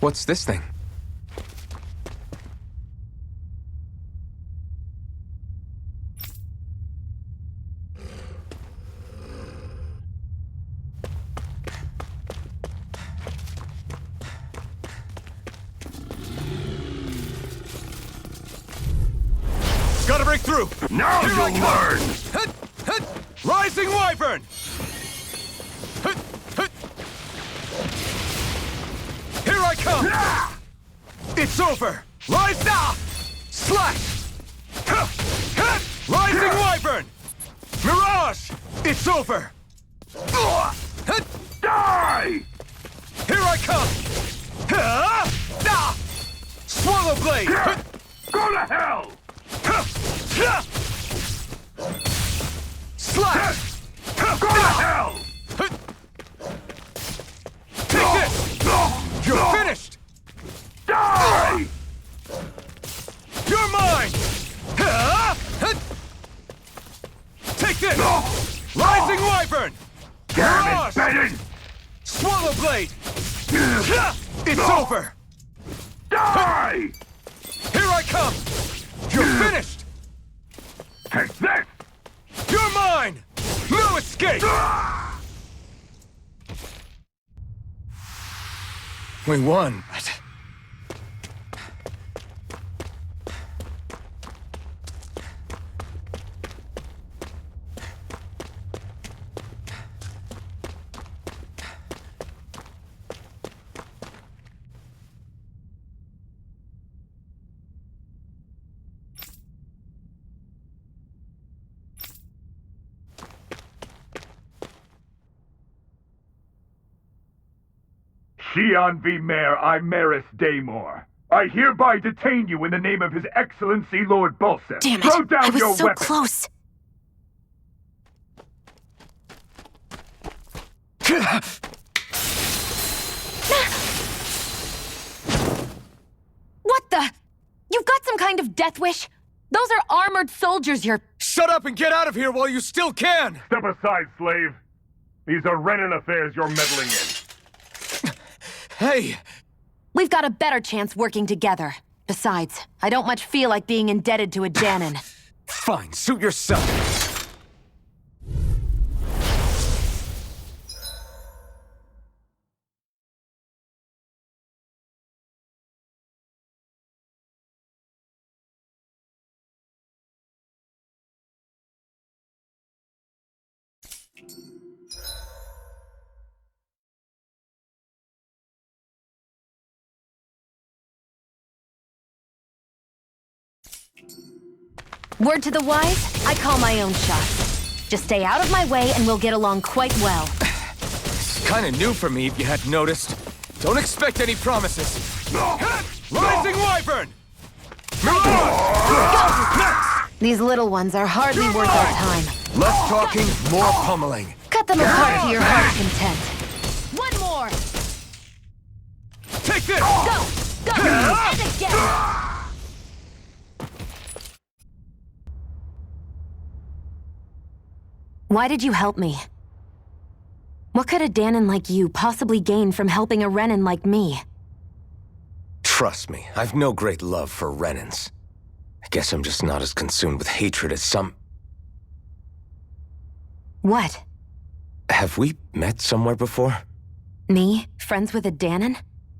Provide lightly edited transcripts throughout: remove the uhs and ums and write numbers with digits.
What's this thing? Gotta break through! Now Here I you'll come. learn! Hut, hut. Rising Wyvern! Hut, hut. Here I come! Ah! It's over! Rise now! Slash! Huh, huh. Rising Wyvern! Mirage! It's over! Hut. Die! Here I come! Huh. Ah. Swallow Blade! Hut. Go to hell! Huh. Huh. Slash! Go to hell! Hut. Take this! You're finished! Die! You're mine! Huh? Hut. Take this! Rising Wyvern! Damn Mirage! it, Benton! Swallow Blade! Ha! It's over! Die! Here I come! You're finished! Take this! You're mine! No escape! We won, but... Xian V. Mayor Imaris Daymore. I hereby detain you in the name of His Excellency Lord Bulseth. Damn it! Throw down I was your so weapon. close. What the? You've got some kind of death wish? Those are armored soldiers you're... Shut up and get out of here while you still can! Step aside, slave. These are Renan affairs you're meddling in. Hey! We've got a better chance working together. Besides, I don't much feel like being indebted to a Danon. Fine, suit yourself. Word to the wise, I call my own shots. Just stay out of my way and we'll get along quite well. It's kinda new for me, if you hadn't noticed. Don't expect any promises. Rising Wyvern! Mirage! These little ones are hardly You're worth our mine! time. Less talking, more pummeling. Cut them apart to your heart's content. One more! Take this! Go! Go! And again! Why did you help me? What could a Danon like you possibly gain from helping a Renan like me? Trust me, I've no great love for Renans. I guess I'm just not as consumed with hatred as some... What? Have we met somewhere before? Me? Friends with a Danon?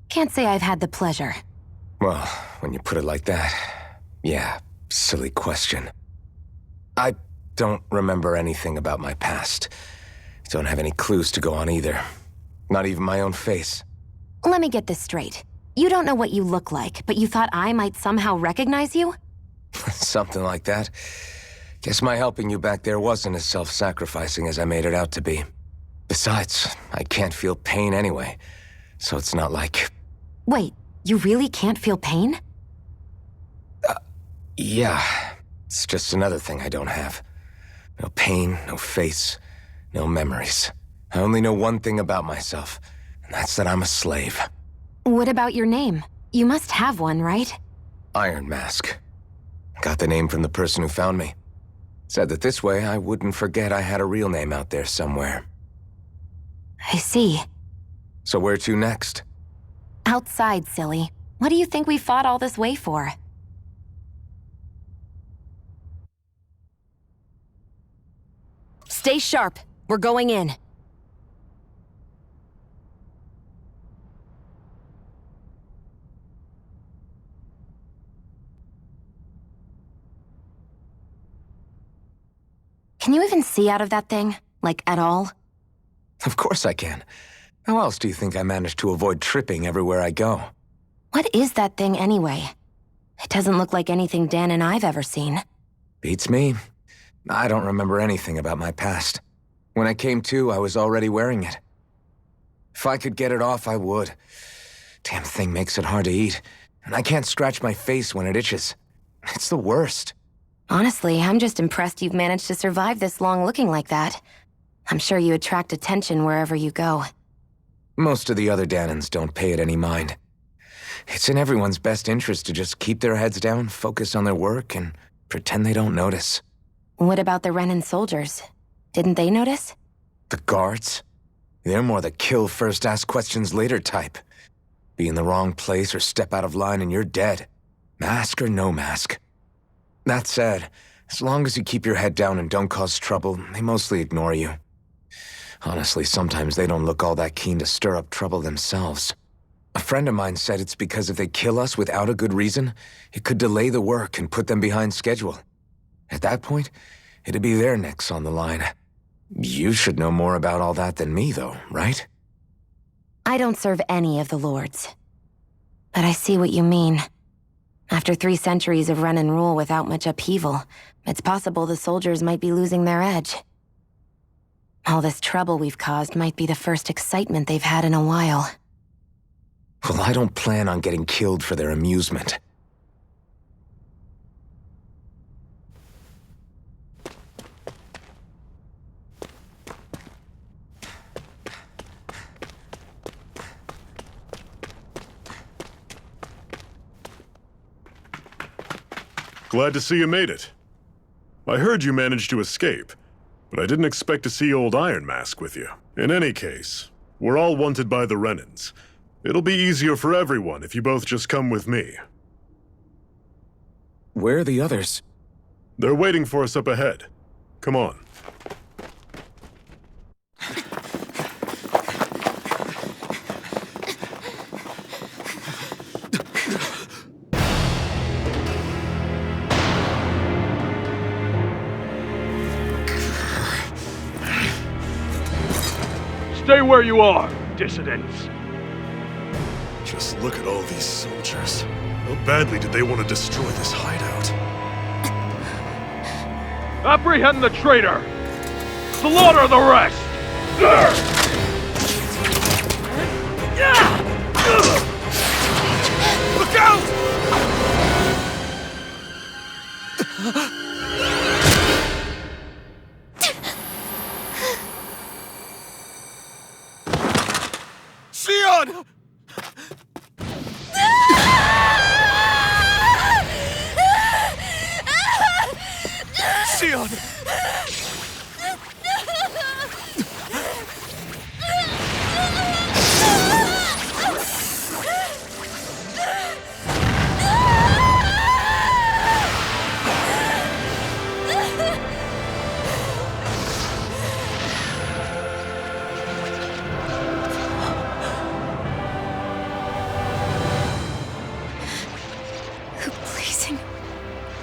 Can't say I've had the pleasure. Well, when you put it like that, yeah, silly question. I don't remember anything about my past. Don't have any clues to go on either. Not even my own face. Let me get this straight. You don't know what you look like, but you thought I might somehow recognize you? Something like that. Guess my helping you back there wasn't as self-sacrificing as I made it out to be. Besides, I can't feel pain anyway, so it's not like... Wait, you really can't feel pain? Yeah, it's just another thing I don't have. No pain, no face, no memories. I only know one thing about myself, and that's that I'm a slave. What about your name? You must have one, right? Iron Mask. Got the name from the person who found me. Said that this way I wouldn't forget I had a real name out there somewhere. I see. So where to next? Outside, silly. What do you think we fought all this way for? Stay sharp. We're going in. Can you even see out of that thing? Like, at all? Of course I can. How else do you think I managed to avoid tripping everywhere I go? What is that thing anyway? It doesn't look like anything Dan and I've ever seen. Beats me. I don't remember anything about my past. When I came to, I was already wearing it. If I could get it off, I would. Damn thing makes it hard to eat, and I can't scratch my face when it itches. It's the worst. Honestly, I'm just impressed you've managed to survive this long looking like that. I'm sure you attract attention wherever you go. Most of the other Danans don't pay it any mind. It's in everyone's best interest to just keep their heads down, focus on their work, and pretend they don't notice. What about the Renan soldiers? Didn't they notice? The guards? They're more the kill first, ask questions later type. Be in the wrong place or step out of line and you're dead. Mask or no mask. That said, as long as you keep your head down and don't cause trouble, they mostly ignore you. Honestly, sometimes they don't look all that keen to stir up trouble themselves. A friend of mine said it's because if they kill us without a good reason, it could delay the work and put them behind schedule. At that point, it'd be their necks on the line. You should know more about all that than me, though, right? I don't serve any of the lords. But I see what you mean. After 3 centuries of Renan rule without much upheaval, it's possible the soldiers might be losing their edge. All this trouble we've caused might be the first excitement they've had in a while. Well, I don't plan on getting killed for their amusement. Glad to see you made it. I heard you managed to escape, but I didn't expect to see old Iron Mask with you. In any case, we're all wanted by the Renans. It'll be easier for everyone if you both just come with me. Where are the others? They're waiting for us up ahead. Come on. Stay where you are, dissidents. Just look at all these soldiers. How badly did they want to destroy this hideout? Apprehend the traitor! Slaughter the rest! Look out! Sion! Sion! A blazing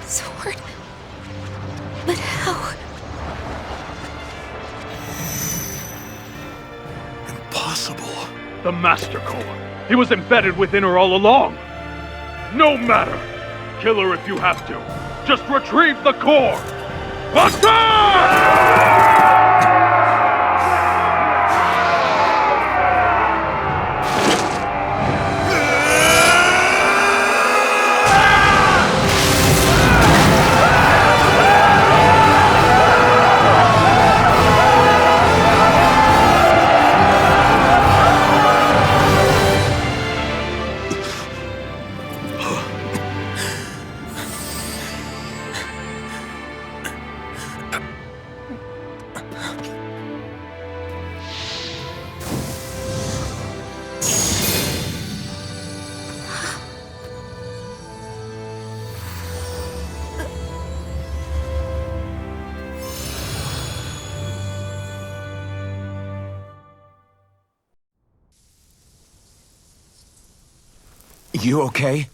sword. But how? Impossible. The Master Core. He was embedded within her all along. No matter. Kill her if you have to. Just retrieve the core. Attack! You okay?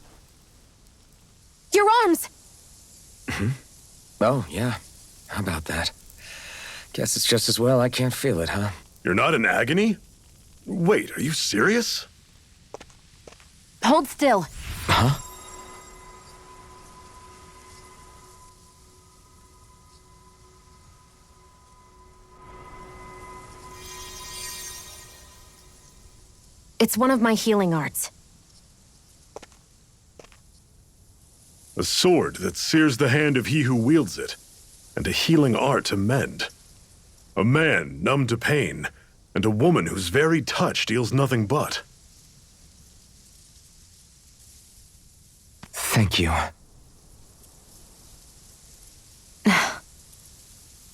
Your arms! Oh, yeah. How about that? Guess it's just as well I can't feel it, huh? You're not in agony? Wait, are you serious? Hold still. Huh? It's one of my healing arts. A sword that sears the hand of he who wields it, and a healing art to mend. A man numb to pain, and a woman whose very touch deals nothing but. Thank you.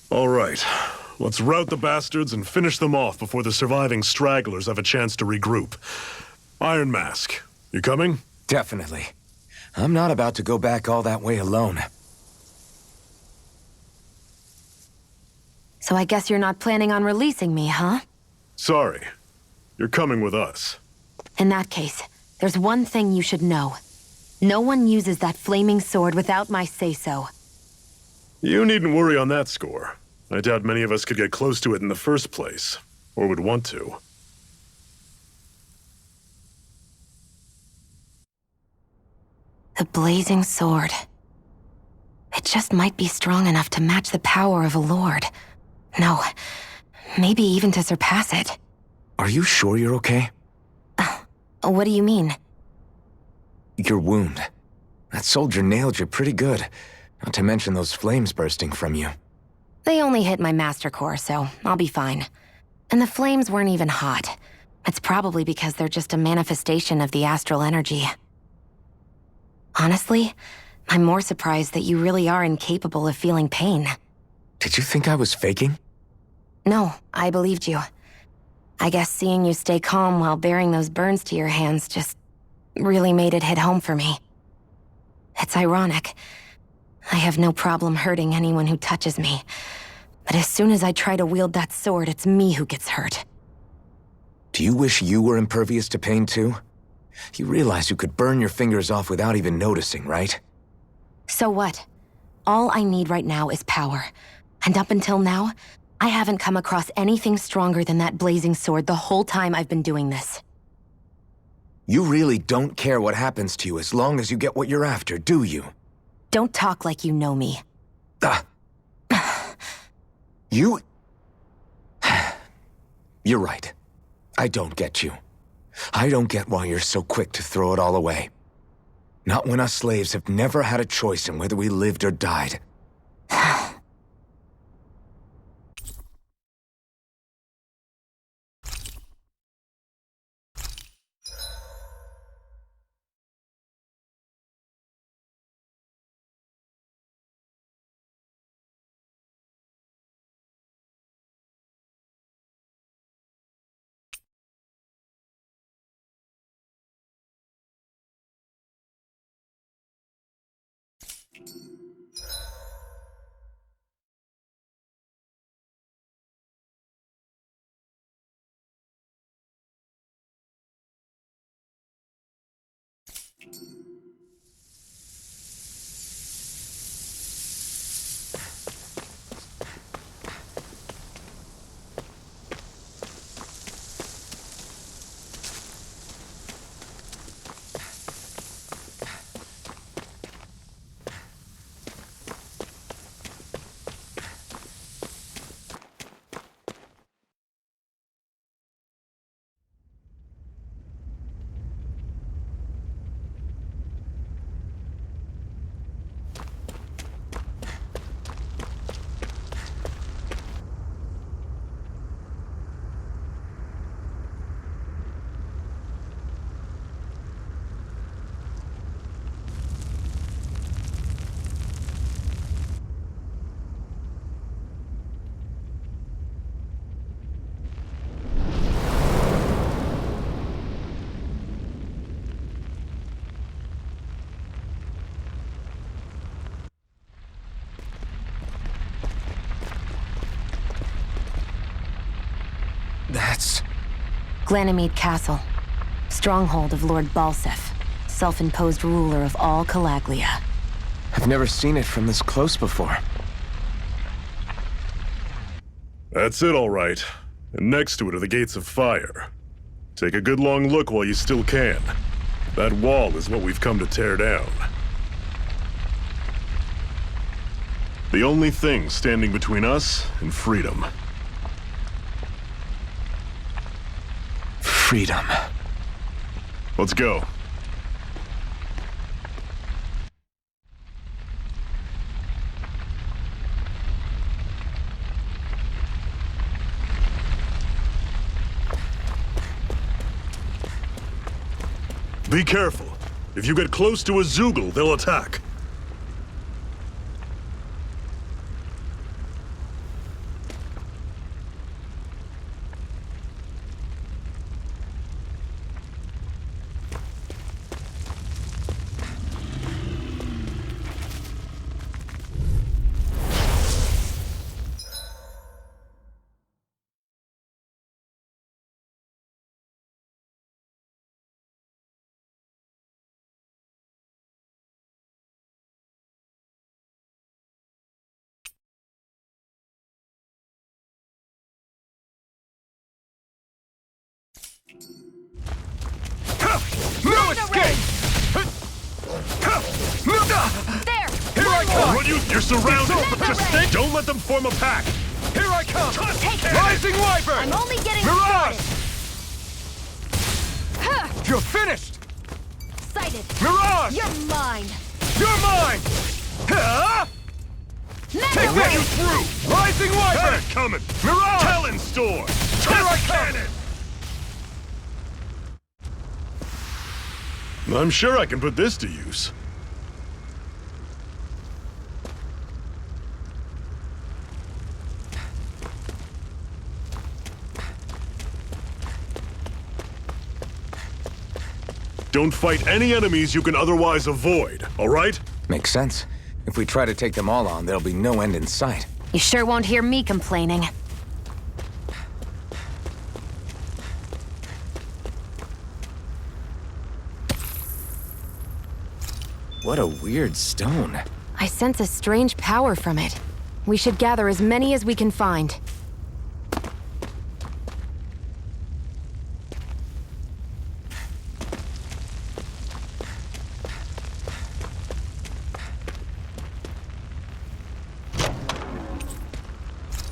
All right, let's rout the bastards and finish them off before the surviving stragglers have a chance to regroup. Iron Mask, you coming? Definitely. I'm not about to go back all that way alone. So I guess you're not planning on releasing me, huh? Sorry, you're coming with us. In that case, there's one thing you should know. No one uses that flaming sword without my say-so. You needn't worry on that score. I doubt many of us could get close to it in the first place, or would want to. The blazing sword. It just might be strong enough to match the power of a lord. No, maybe even to surpass it. Are you sure you're okay? What do you mean? Your wound. That soldier nailed you pretty good. Not to mention those flames bursting from you. They only hit my master core, so I'll be fine. And the flames weren't even hot. It's probably because they're just a manifestation of the astral energy. Honestly, I'm more surprised that you really are incapable of feeling pain. Did you think I was faking? No, I believed you. I guess seeing you stay calm while bearing those burns to your hands just really made it hit home for me. It's ironic. I have no problem hurting anyone who touches me. But as soon as I try to wield that sword, it's me who gets hurt. Do you wish you were impervious to pain too? You realize you could burn your fingers off without even noticing, right? So what? All I need right now is power. And up until now, I haven't come across anything stronger than that blazing sword the whole time I've been doing this. You really don't care what happens to you as long as you get what you're after, do you? Don't talk like you know me. You... You're right. I don't get you. I don't get why you're so quick to throw it all away. Not when us slaves have never had a choice in whether we lived or died. That's... Glanimede Castle. Stronghold of Lord Balseph. self-imposed ruler of all Calaglia. I've never seen it from this close before. That's it, all right. And next to it are the Gates of Fire. Take a good long look while you still can. That wall is what we've come to tear down. The only thing standing between us and freedom. Freedom. Let's go. Be careful. If you get close to a Zoogle, they'll attack. No escape! There! Here I come! You're surrounded! Just stay! Don't let them form a pack! Here I come! Take it! Rising Wyvern! I'm only getting Mirage! started! You're finished! Sighted! Mirage! You're mine! You're mine! Huh? Take Mega you through! Rising Wyvern! Coming! Mirage! Talon Store! Here I come! I'm sure I can put this to use. Don't fight any enemies you can otherwise avoid, all right? Makes sense. If we try to take them all on, there'll be no end in sight. You sure won't hear me complaining. What a weird stone. I sense a strange power from it. We should gather as many as we can find.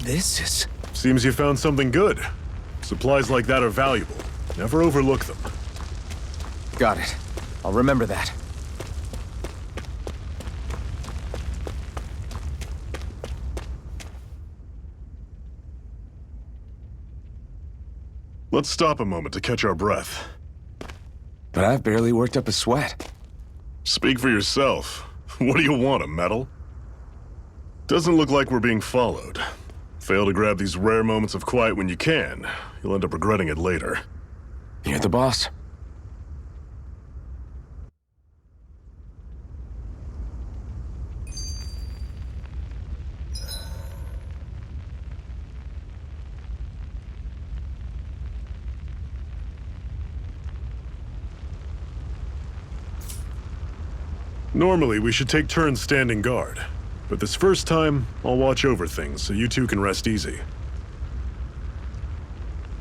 This is... Seems you found something good. Supplies like that are valuable. Never overlook them. Got it. I'll remember that. Let's stop a moment to catch our breath. But I've barely worked up a sweat. Speak for yourself. What do you want, a medal? Doesn't look like we're being followed. Fail to grab these rare moments of quiet when you can. You'll end up regretting it later. You're the boss. Normally, we should take turns standing guard. But this first time, I'll watch over things so you two can rest easy.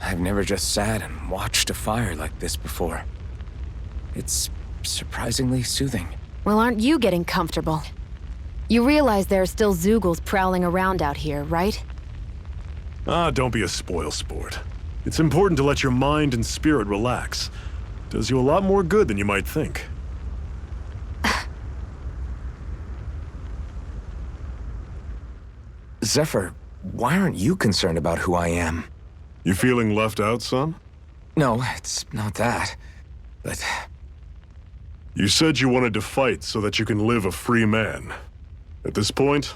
I've never just sat and watched a fire like this before. It's surprisingly soothing. Well, aren't you getting comfortable? You realize there are still Zoogles prowling around out here, right? Ah, don't be a spoilsport. It's important to let your mind and spirit relax. Does you a lot more good than you might think. Zephyr, why aren't you concerned about who I am? You feeling left out, son? No, it's not that. But You said you wanted to fight so that you can live a free man. At this point,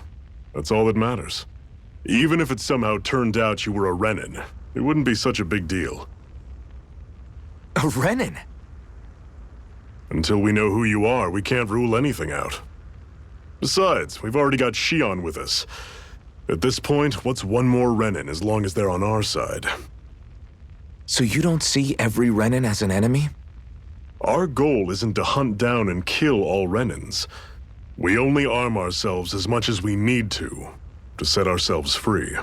that's all that matters. Even if it somehow turned out you were a Renin, it wouldn't be such a big deal. a Renin? Until we know who you are, we can't rule anything out. Besides, we've already got Shion with us. At this point, what's one more Renin as long as they're on our side? So you don't see every Renin as an enemy? Our goal isn't to hunt down and kill all Renans. We only arm ourselves as much as we need to set ourselves free.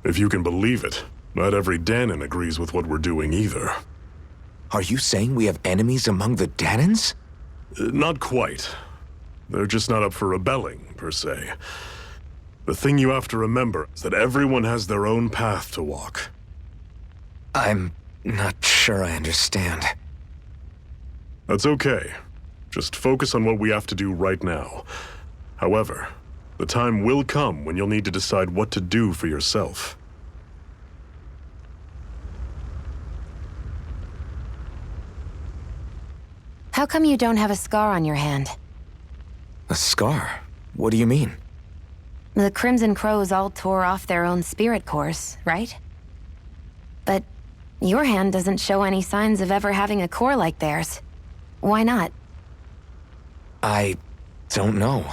If you can believe it, not every Danan agrees with what we're doing either. Are you saying we have enemies among the Danans? Not quite. They're just not up for rebelling, per se. The thing you have to remember is that everyone has their own path to walk. I'm not sure I understand. That's okay. Just focus on what we have to do right now. However, the time will come when you'll need to decide what to do for yourself. How come you don't have a scar on your hand? A scar? What do you mean? The Crimson Crows all tore off their own spirit cores, right? But your hand doesn't show any signs of ever having a core like theirs. Why not? I don't know.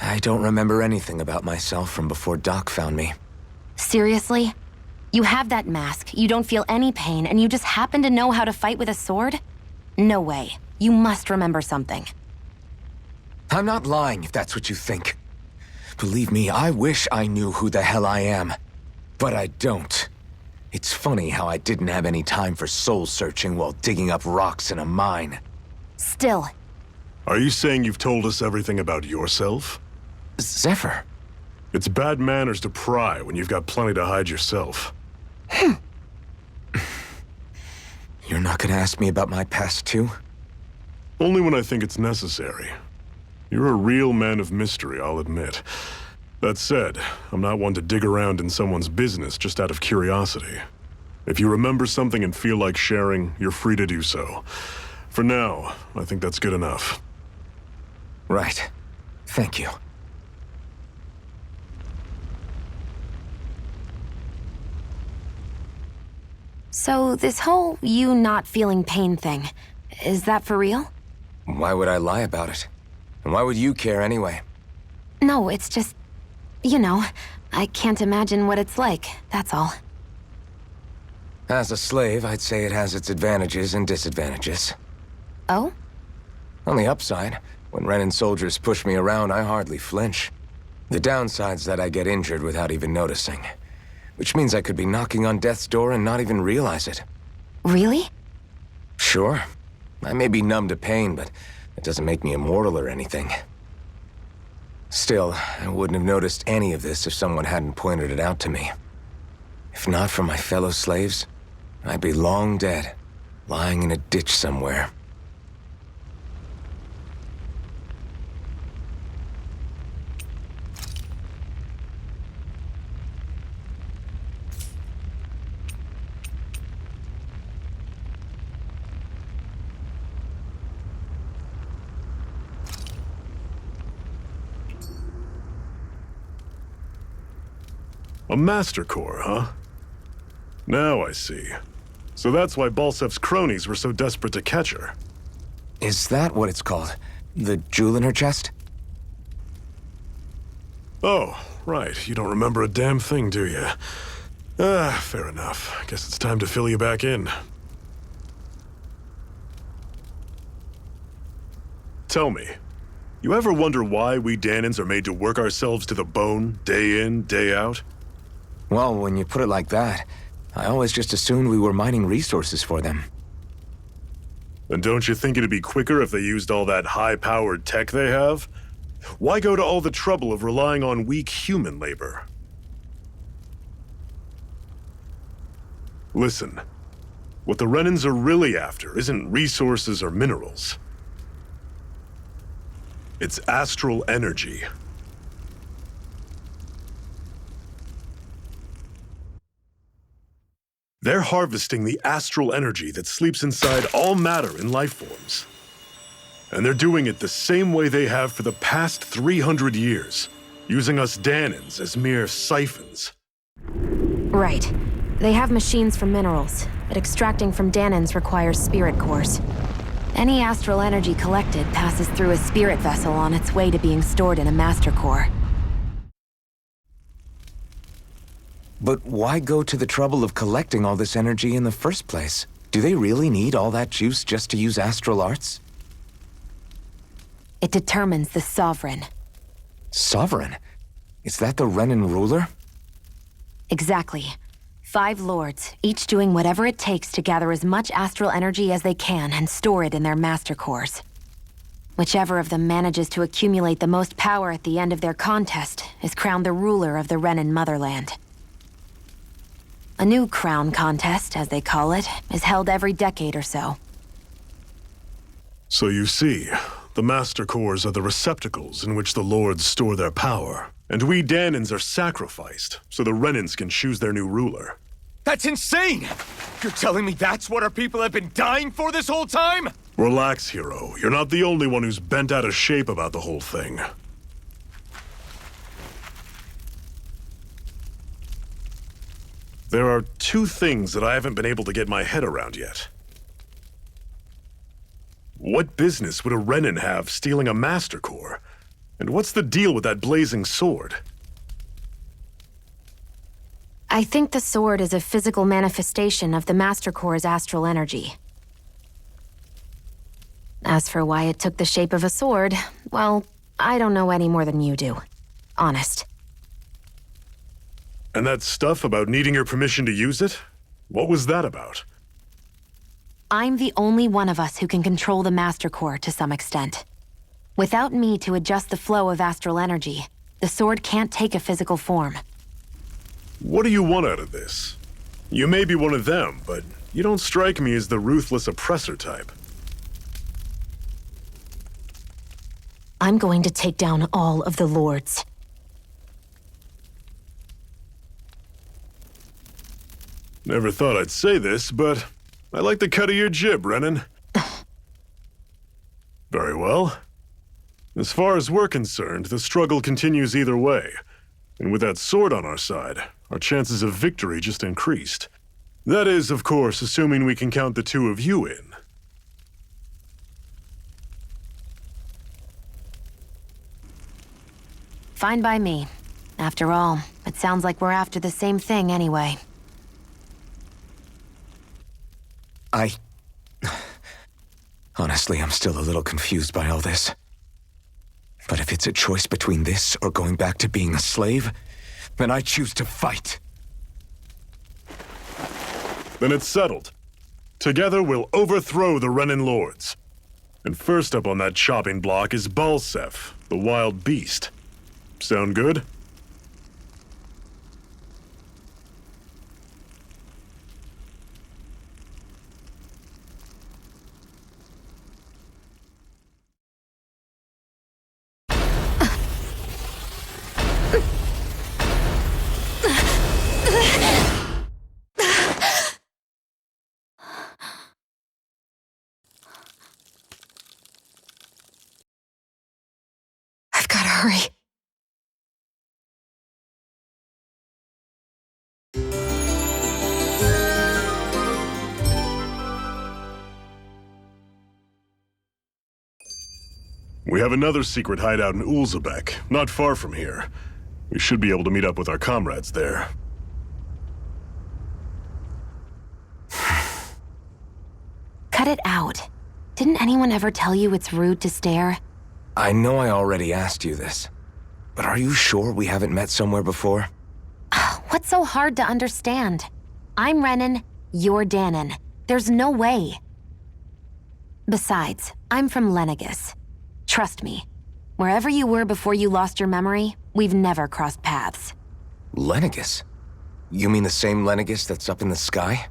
I don't remember anything about myself from before Doc found me. Seriously? You have that mask, you don't feel any pain, and you just happen to know how to fight with a sword? No way. You must remember something. I'm not lying if that's what you think. Believe me, I wish I knew who the hell I am. But I don't. It's funny how I didn't have any time for soul-searching while digging up rocks in a mine. Still. Are you saying you've told us everything about yourself? Zephyr. It's bad manners to pry when you've got plenty to hide yourself. You're not gonna ask me about my past, too? Only when I think it's necessary. You're a real man of mystery, I'll admit. That said, I'm not one to dig around in someone's business just out of curiosity. If you remember something and feel like sharing, you're free to do so. For now, I think that's good enough. Right. Thank you. So this whole you not feeling pain thing, is that for real? Why would I lie about it? And why would you care anyway? No, it's just... You know, I can't imagine what it's like, that's all. As a slave, I'd say it has its advantages and disadvantages. Oh? On the upside, when Renan soldiers push me around, I hardly flinch. The downside's that I get injured without even noticing. Which means I could be knocking on death's door and not even realize it. Really? Sure. I may be numb to pain, but it doesn't make me immortal or anything. Still, I wouldn't have noticed any of this if someone hadn't pointed it out to me. If not for my fellow slaves, I'd be long dead, lying in a ditch somewhere. A Master Core, huh? Now I see. So that's why Balsef's cronies were so desperate to catch her. Is that what it's called? The jewel in her chest? Oh, right. You don't remember a damn thing, do you? Fair enough. Guess it's time to fill you back in. Tell me, you ever wonder why we Danans are made to work ourselves to the bone, day in, day out? Well, when you put it like that, I always just assumed we were mining resources for them. And don't you think it'd be quicker if they used all that high-powered tech they have? Why go to all the trouble of relying on weak human labor? Listen, what the Renans are really after isn't resources or minerals. It's astral energy. They're harvesting the astral energy that sleeps inside all matter in life forms. And they're doing it the same way they have for the past 300 years, using us Danans as mere siphons. Right. They have machines for minerals, but extracting from Danans requires spirit cores. Any astral energy collected passes through a spirit vessel on its way to being stored in a master core. But why go to the trouble of collecting all this energy in the first place? Do they really need all that juice just to use astral arts? It determines the Sovereign. Sovereign? Is that the Renan ruler? Exactly. 5 lords, each doing whatever it takes to gather as much astral energy as they can and store it in their master cores. Whichever of them manages to accumulate the most power at the end of their contest is crowned the ruler of the Renan motherland. A new crown contest, as they call it, is held every decade or so. So you see, the Master Cores are the receptacles in which the Lords store their power. And we Dahnans are sacrificed, so the Renans can choose their new ruler. That's insane! You're telling me that's what our people have been dying for this whole time? Relax, hero. You're not the only one who's bent out of shape about the whole thing. There are 2 things that I haven't been able to get my head around yet. What business would a Renan have stealing a Master Core? And what's the deal with that blazing sword? I think the sword is a physical manifestation of the Master Core's astral energy. As for why it took the shape of a sword, well, I don't know any more than you do. Honest. And that stuff about needing your permission to use it? What was that about? I'm the only one of us who can control the Master Core to some extent. Without me to adjust the flow of astral energy, the sword can't take a physical form. What do you want out of this? You may be one of them, but you don't strike me as the ruthless oppressor type. I'm going to take down all of the lords. Never thought I'd say this, but I like the cut of your jib, Renan. Very well. As far as we're concerned, the struggle continues either way. And with that sword on our side, our chances of victory just increased. That is, of course, assuming we can count the 2 of you in. Fine by me. After all, it sounds like we're after the same thing anyway. Honestly, I'm still a little confused by all this. But if it's a choice between this or going back to being a slave, then I choose to fight. Then it's settled. Together we'll overthrow the Renan Lords. And first up on that chopping block is Balseph, the wild beast. Sound good? I've gotta hurry. We have another secret hideout in Ulzebek, not far from here. We should be able to meet up with our comrades there. Cut it out. Didn't anyone ever tell you it's rude to stare? I know I already asked you this, but are you sure we haven't met somewhere before? What's so hard to understand? I'm Renan, you're Dahnan. There's no way. Besides, I'm from Lenegis. Trust me, wherever you were before you lost your memory, we've never crossed paths. Lenegis? You mean the same Lenegis that's up in the sky?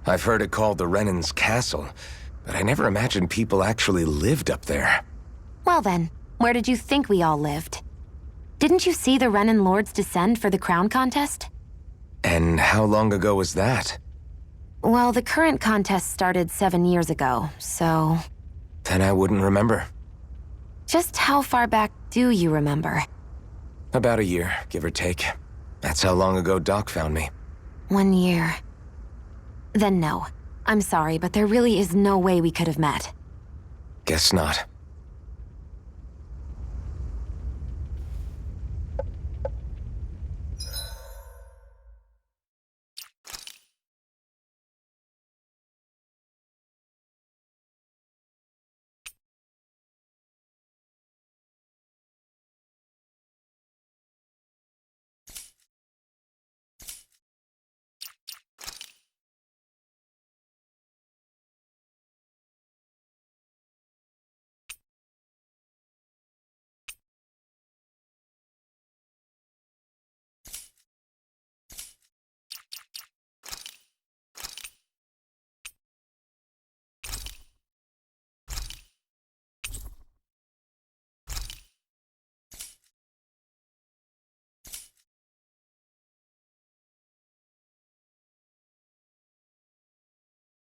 I've heard it called the Renan's Castle, but I never imagined people actually lived up there. Well then, where did you think we all lived? Didn't you see the Renan Lords descend for the crown contest? And how long ago was that? Well, the current contest started 7 years ago, so... Then I wouldn't remember. Just how far back do you remember? About a year, give or take. That's how long ago Doc found me. 1 year. Then no. I'm sorry, but there really is no way we could have met. Guess not.